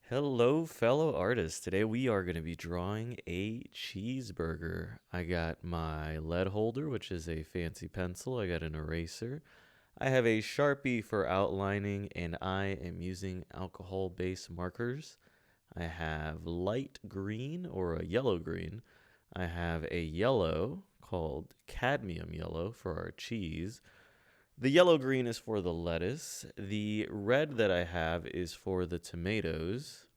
Hello, fellow artists. Today we are going to be drawing a cheeseburger. I got my lead holder, which is a fancy pencil. I got an eraser. I have a Sharpie for outlining, and I am using alcohol-based markers. I have light green or a yellow green. I have a yellow called cadmium yellow for our cheese. The yellow green is for the lettuce. The red that I have is for the tomatoes.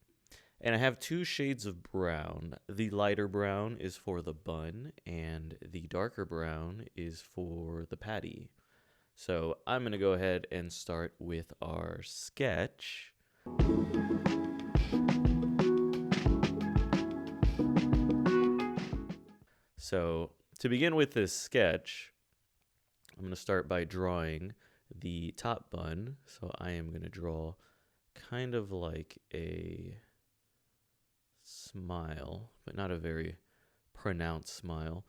And I have two shades of brown. The lighter brown is for the bun, and the darker brown is for the patty. So I'm going to go ahead and start with our sketch. So to begin with this sketch, I'm going to start by drawing the top bun. So I am going to draw kind of like a smile, but not a very pronounced smile.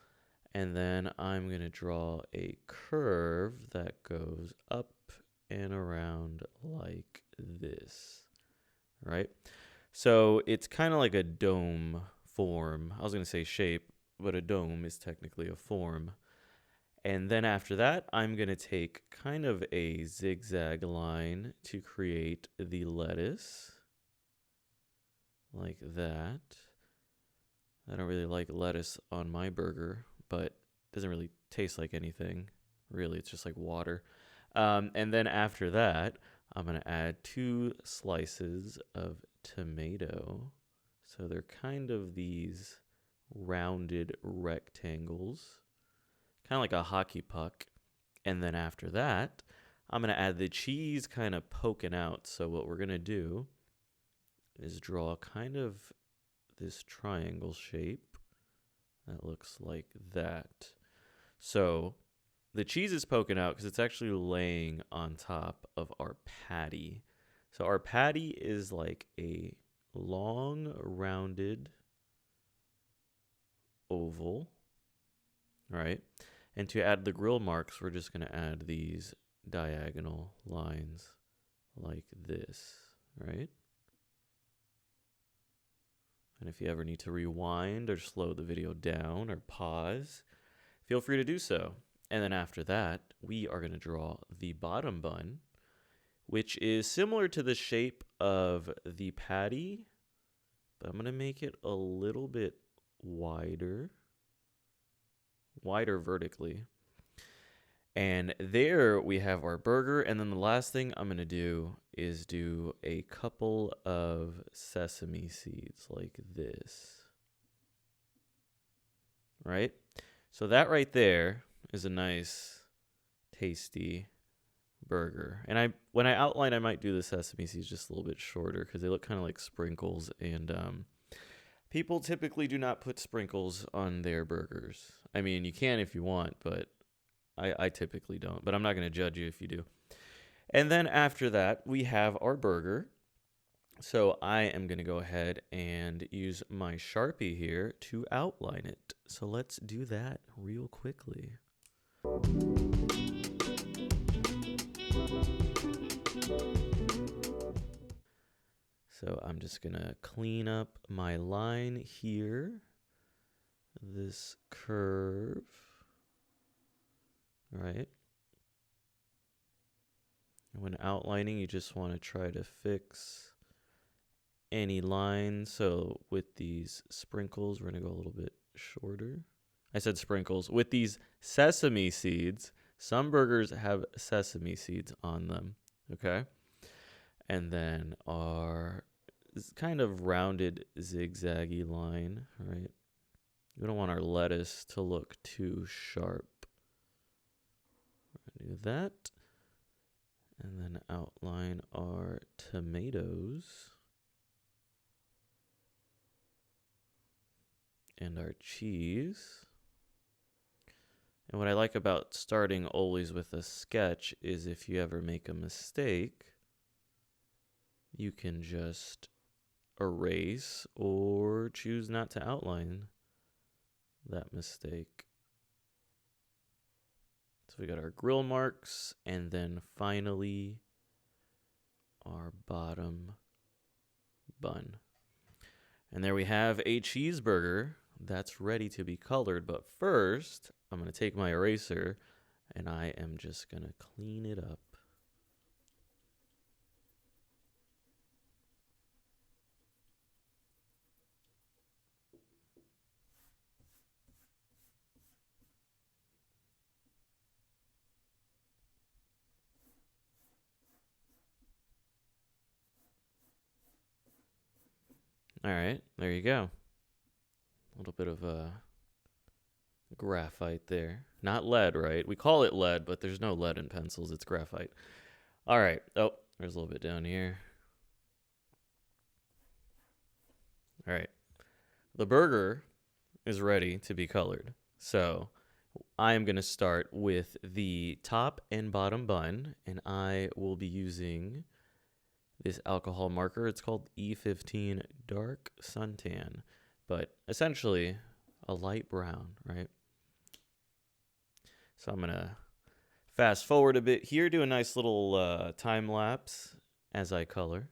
And then I'm going to draw a curve that goes up and around like this, right? So it's kind of like a dome form. I was going to say shape, but a dome is technically a form. And then after that, I'm going to take kind of a zigzag line to create the lettuce, like that. I don't really like lettuce on my burger, but it doesn't really taste like anything. Really, it's just like water. And then after that, I'm going to add 2 slices of tomato. So they're kind of these rounded rectangles, kind of like a hockey puck. And then after that, I'm going to add the cheese kind of poking out. So what we're going to do is draw kind of this triangle shape that looks like that. So the cheese is poking out because it's actually laying on top of our patty. So our patty is like a long, rounded oval, right? And to add the grill marks, we're just going to add these diagonal lines like this, right? And if you ever need to rewind or slow the video down or pause, feel free to do so. And then after that, we are going to draw the bottom bun, which is similar to the shape of the patty, but I'm going to make it a little bit wider vertically. And there we have our burger. And then the last thing I'm going to do is do a couple of sesame seeds like this. Right? So that right there is a nice, tasty burger. And when I outline, I might do the sesame seeds just a little bit shorter because they look kind of like sprinkles. And people typically do not put sprinkles on their burgers. I mean, you can if you want, but I typically don't. But I'm not going to judge you if you do. And then after that, we have our burger. So I am going to go ahead and use my Sharpie here to outline it. So let's do that real quickly. So I'm just going to clean up my line here, this curve, right? When outlining, you just want to try to fix any line. So with these sprinkles, we're going to go a little bit shorter. I said sprinkles. With these sesame seeds, some burgers have sesame seeds on them, okay? And then our kind of rounded zigzaggy line, right? We don't want our lettuce to look too sharp. We're going to do that. And then outline our tomatoes and our cheese. And what I like about starting always with a sketch is if you ever make a mistake, you can just erase or choose not to outline that mistake. So we got our grill marks, and then finally our bottom bun. And there we have a cheeseburger that's ready to be colored. But first, I'm going to take my eraser and I am just going to clean it up. All right, there you go. A little bit of graphite there. Not lead, right? We call it lead, but there's no lead in pencils. It's graphite. All right. Oh, there's a little bit down here. All right. The burger is ready to be colored. So I am going to start with the top and bottom bun, and I will be using this alcohol marker. It's called E15 Dark Suntan, but essentially a light brown, right? So I'm going to fast forward a bit here, do a nice little time lapse as I color.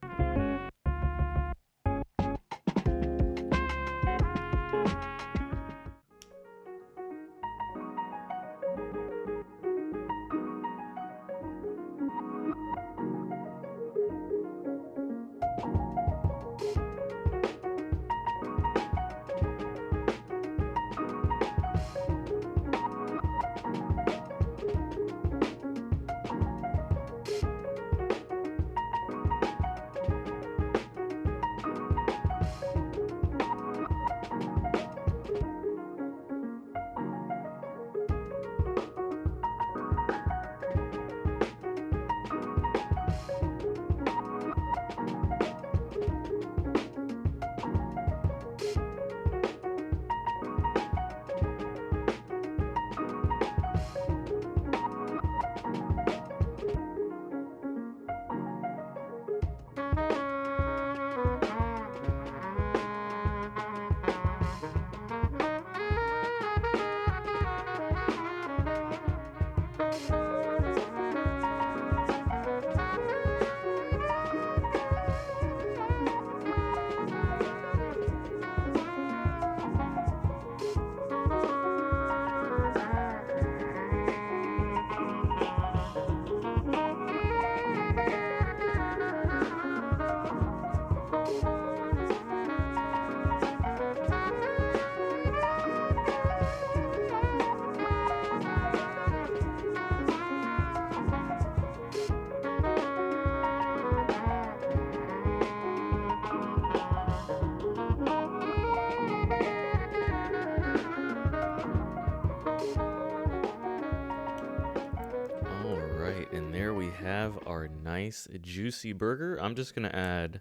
And there we have our nice juicy burger. I'm just going to add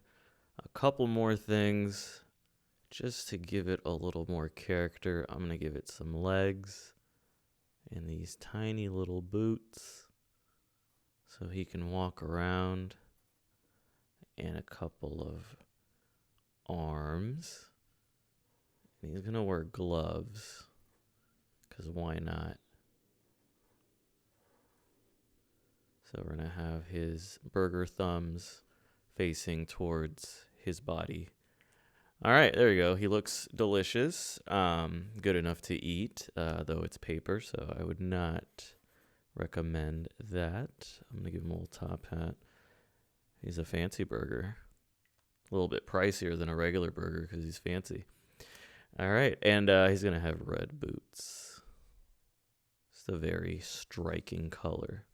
a couple more things just to give it a little more character. I'm going to give it some legs and these tiny little boots so he can walk around, and a couple of arms. And he's going to wear gloves because why not? So we're going to have his burger thumbs facing towards his body. All right, there you go. He looks delicious. Good enough to eat, though it's paper, so I would not recommend that. I'm going to give him a little top hat. He's a fancy burger. A little bit pricier than a regular burger because he's fancy. All right, and he's going to have red boots. It's a very striking color.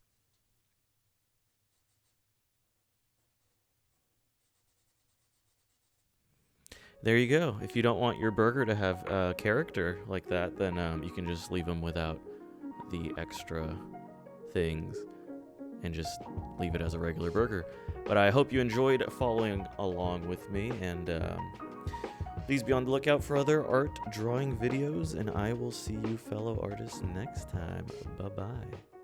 There you go. If you don't want your burger to have character like that, then you can just leave them without the extra things and just leave it as a regular burger. But I hope you enjoyed following along with me, and please be on the lookout for other art drawing videos, and I will see you fellow artists next time. Bye-bye.